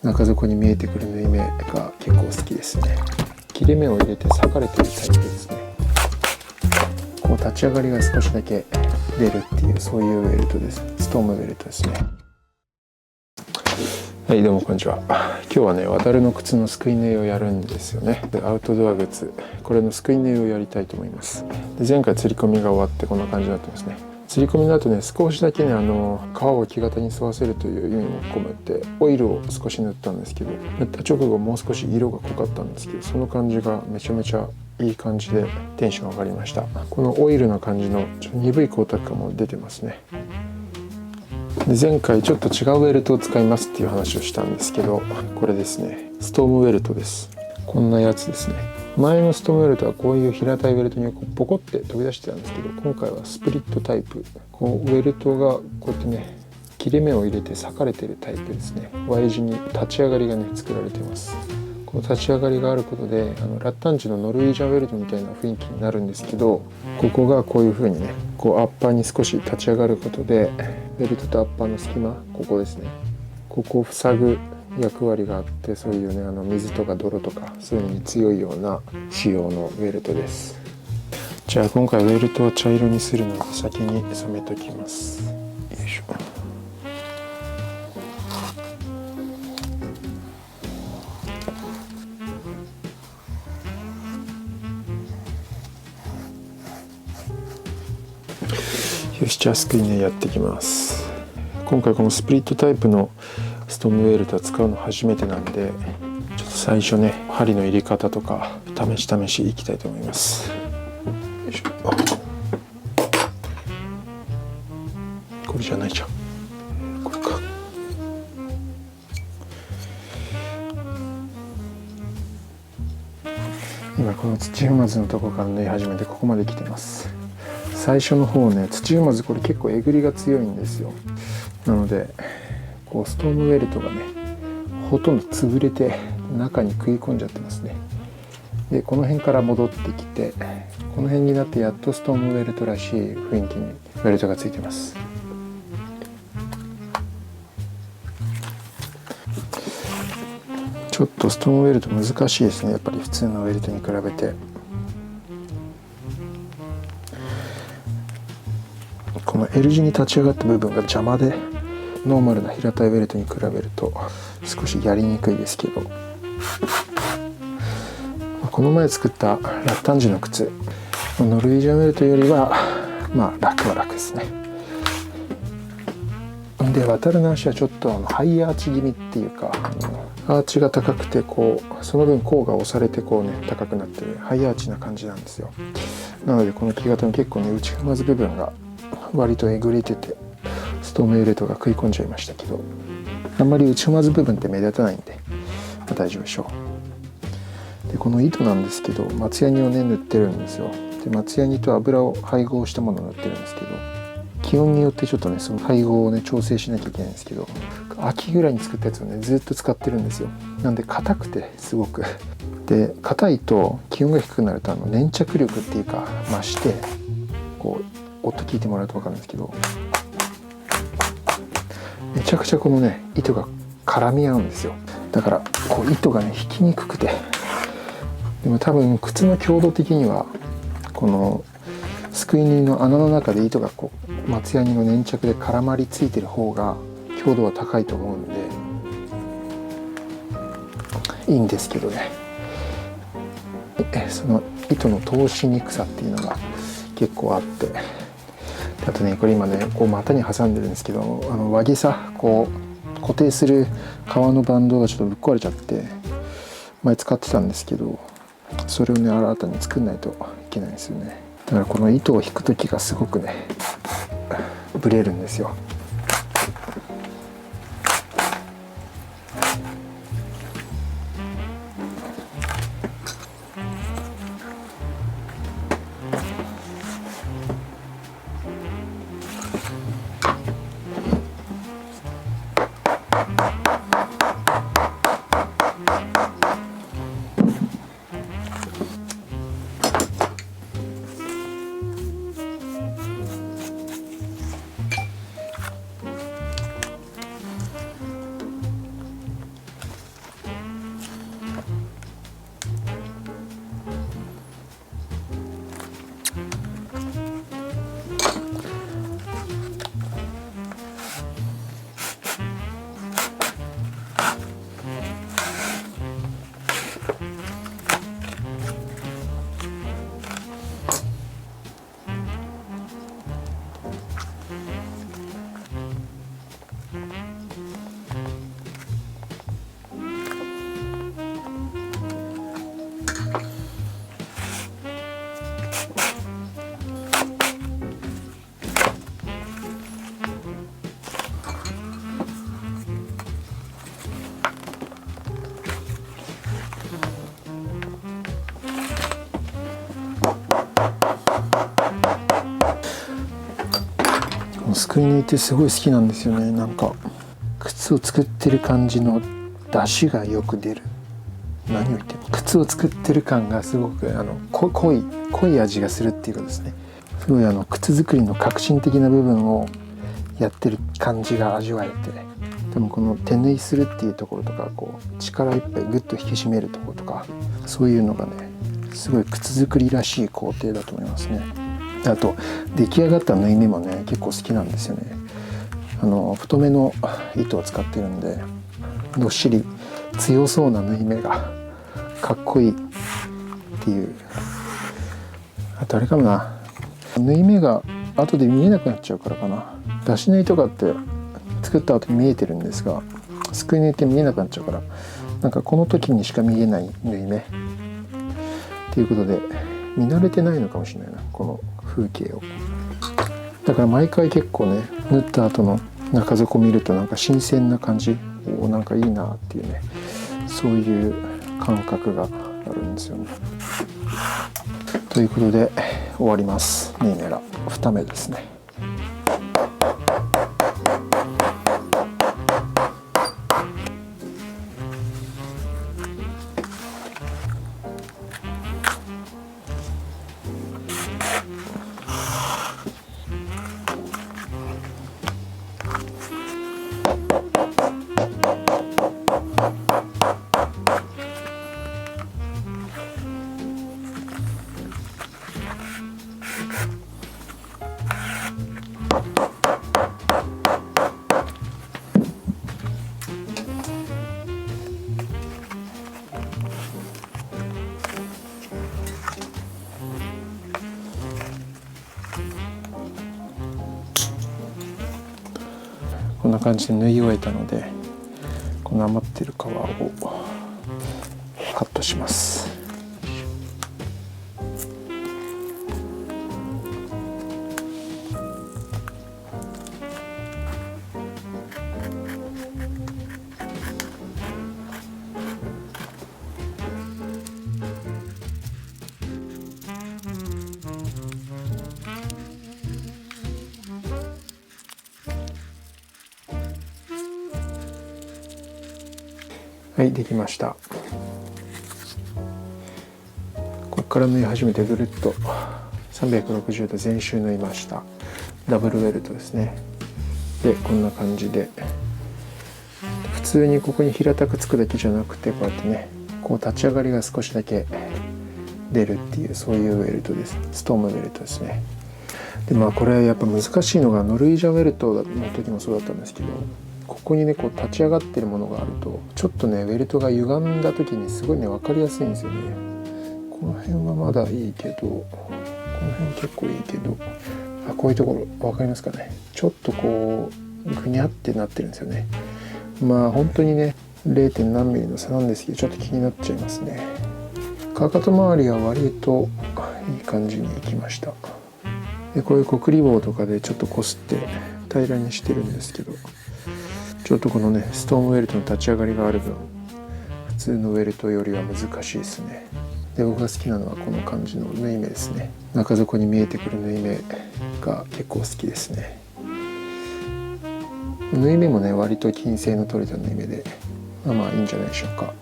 中底に見えてくる縫い目が結構好きですね。切れ目を入れて裂かれてるタイプですね。こう立ち上がりが少しだけ出るっていう、そういうウェルトです。ストームウェルトですね。はい、どうもこんにちは。今日はね、渡るの靴のすくい縫いをやるんですよね。でアウトドア靴、これのすくい縫いをやりたいと思います。で前回釣り込みが終わってこんな感じになってますね。釣り込みの後ね、少しだけね、皮を木型に沿わせるという意味も込めてオイルを少し塗ったんですけど、塗った直後もう少し色が濃かったんですけど、その感じがめちゃめちゃいい感じでテンション上がりました。このオイルの感じのちょっと鈍い光沢感も出てますね。で前回ちょっと違うウェルトを使いますっていう話をしたんですけど、これですね、ストームウェルトです。こんなやつですね。前のストームウェルトはこういう平たいウェルトにポコって飛び出してたんですけど、今回はスプリットタイプ、こうウェルトがこうやってね、切れ目を入れて裂かれてるタイプですね。 Y 字に立ち上がりがね作られています。この立ち上がりがあることでラッタンジュのノルウェージャンウェルトみたいな雰囲気になるんですけど、ここがこういう風にね、こうアッパーに少し立ち上がることでウェルトとアッパーの隙間、ここですね、ここを塞ぐ役割があって、そういうね、水とか泥とかそういうのに強いような仕様のウェルトです。じゃあ今回ウェルトを茶色にするので先に染めときます。よいしょ。よし、じゃあすくいねやっていきます。今回このスプリットタイプのストームウェルトは使うの初めてなんで、ちょっと最初ね、針の入れ方とか試しいきたいと思います。よいしょ。これじゃないじゃん、これか。今この土踏まずのとこから縫い始めてここまで来てます。最初の方ね、土踏まずこれ結構えぐりが強いんですよ。なのでこうストームウェルトがね、ほとんど潰れて中に食い込んじゃってますね。でこの辺から戻ってきて、この辺になってやっとストームウェルトらしい雰囲気にウェルトがついてます。ちょっとストームウェルト難しいですね、やっぱり普通のウェルトに比べて。この L 字に立ち上がった部分が邪魔で、ノーマルな平たいウェルトに比べると少しやりにくいですけど、この前作ったラッタンジュの靴、ノルウェージャンウェルトよりはまあ楽は楽ですね。で渡るの足はちょっとハイアーチ気味っていうか、アーチが高くてこうその分甲が押されてこうね高くなってるハイアーチな感じなんですよ。なのでこの木型に結構ね、内踏まず部分が割とえぐれててストームウェルトが食い込んじゃいましたけど、あんまり内踏まず部分って目立たないんで、まあ、大丈夫でしょう。でこの糸なんですけど、松ヤニをね塗ってるんですよ。で松ヤニと油を配合したものを塗ってるんですけど、気温によってちょっとねその配合をね調整しなきゃいけないんですけど、秋ぐらいに作ったやつをねずっと使ってるんですよ。なんで硬くてすごくで、硬いと気温が低くなると粘着力っていうか増して、こう音聞いてもらうと分かるんですけど、めちゃくちゃこのね糸が絡み合うんですよ。だからこう糸がね引きにくくて、でも多分靴の強度的にはこのすくい縫いの穴の中で糸がこう松ヤニの粘着で絡まりついてる方が強度は高いと思うんでいいんですけどね、その糸の通しにくさっていうのが結構あって、あとねこれ今ねこう股に挟んでるんですけど、輪木さこう固定する革のバンドがちょっとぶっ壊れちゃって、前使ってたんですけど、それをね新たに作んないといけないんですよね。だからこの糸を引く時がすごくねブレるんですよ。すくい縫いってすごい好きなんですよね。なんか靴を作ってる感じの出汁がよく出る。何を言ってる、靴を作ってる感がすごく濃い味がするっていうことですね。すごい靴作りの革新的な部分をやってる感じが味わえて、でもこの手縫いするっていうところとか、こう力いっぱいグッと引き締めるところとか、そういうのがねすごい靴作りらしい工程だと思いますね。あと出来上がった縫い目もね結構好きなんですよね。太めの糸を使ってるんで、どっしり強そうな縫い目がかっこいいっていう。あとあれかもな、縫い目が後で見えなくなっちゃうからかな。出し縫いとかって作った後に見えてるんですが、すくい縫いって見えなくなっちゃうから、なんかこの時にしか見えない縫い目っていうことで見慣れてないのかもしれないな、この風景を。だから毎回結構ね、縫った後の中底見るとなんか新鮮な感じ、なんかいいなっていうね、そういう感覚があるんですよね。ということで終わります。縫い目が2目ですね。こんな感じで縫い終えたので、この余ってる皮をカットします。はい、できました。ここから縫い始めてぐるっと360度全周縫いました。ダブルウェルトですね。でこんな感じで、普通にここに平たくつくだけじゃなくて、こうやってね、こう立ち上がりが少しだけ出るっていう、そういうウェルトです。ストームウェルトですね。でこれやっぱ難しいのが、ノルウィージャンウェルトの時もそうだったんですけど、ここにねこう立ち上がってるものがあると、ちょっとねウェルトが歪んだ時にすごいね分かりやすいんですよね。この辺はまだいいけど、この辺結構いいけど、こういうところ分かりますかね。ちょっとこうぐにゃってなってるんですよね。本当にね 0. 何ミリの差なんですけど、ちょっと気になっちゃいますね。かかと周りは割といい感じにいきました。でこういうコクリ棒とかでちょっとこすって平らにしてるんですけど、ちょっとこのねストームウェルトの立ち上がりがある分、普通のウェルトよりは難しいですね。で僕が好きなのはこの感じの縫い目ですね。中底に見えてくる縫い目が結構好きですね。縫い目もね割と均整の取れた縫い目で、いいんじゃないでしょうか。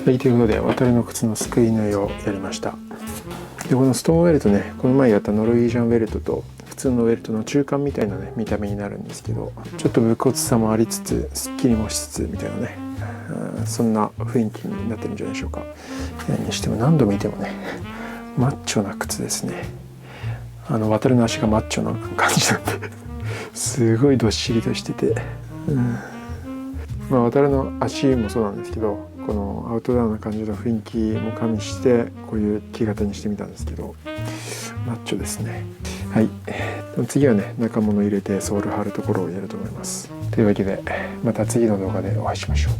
はい、ということで渡るの靴のすくい縫いをやりました。でこのストームウェルトね、この前やったノルウィージャンウェルトと普通のウェルトの中間みたいなね見た目になるんですけど、ちょっと無骨さもありつつすっきりもしつつみたいなね、そんな雰囲気になってるんじゃないでしょうか。にしても何度見てもねマッチョな靴ですね。渡るの足がマッチョな感じなんですごいどっしりとしてて、渡るの足もそうなんですけど、このアウトドアな感じの雰囲気も加味してこういう木型にしてみたんですけど、マッチョですね。はい、次はね中物入れてソール貼るところをやると思います。というわけでまた次の動画でお会いしましょう。